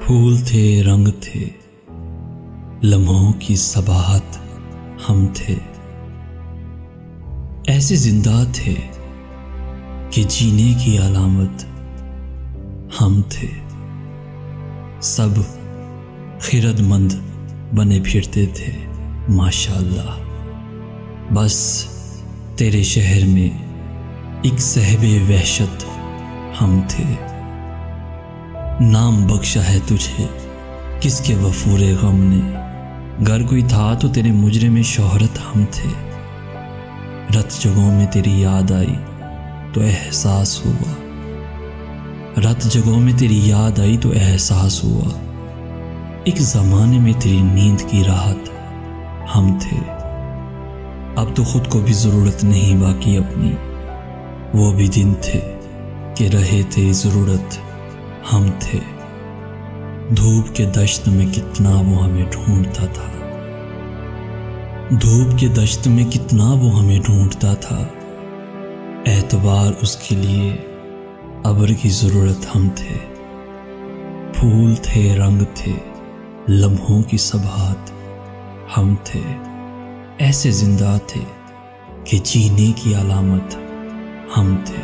फूल थे, रंग थे, लम्हों की सबाहत हम थे। ऐसे जिंदा थे कि जीने की अलामत हम थे। सब खिरदमंद बने फिरते थे माशाअल्लाह। बस तेरे शहर में एक साहिबे वहशत हम थे। नाम बख्शा है तुझे किसके वफूरे गम ने, घर कोई था तो तेरे मुजरे में शोहरत हम थे। रत जगहों में तेरी याद आई तो एहसास हुआ, रत जगहों में तेरी याद आई तो एहसास हुआ। एक ज़माने में तेरी नींद की राहत हम थे। अब तो खुद को भी ज़रूरत नहीं बाकी अपनी, वो भी दिन थे कि रहे थे ज़रूरत हम थे। धूप के दश्त में कितना वो हमें ढूंढता था, धूप के दश्त में कितना वो हमें ढूंढता था। एतबार उसके लिए अब्र की ज़रूरत हम थे। फूल थे, रंग थे, लम्हों की सबाहत हम थे। ऐसे जिंदा थे कि जीने की अलामत हम थे।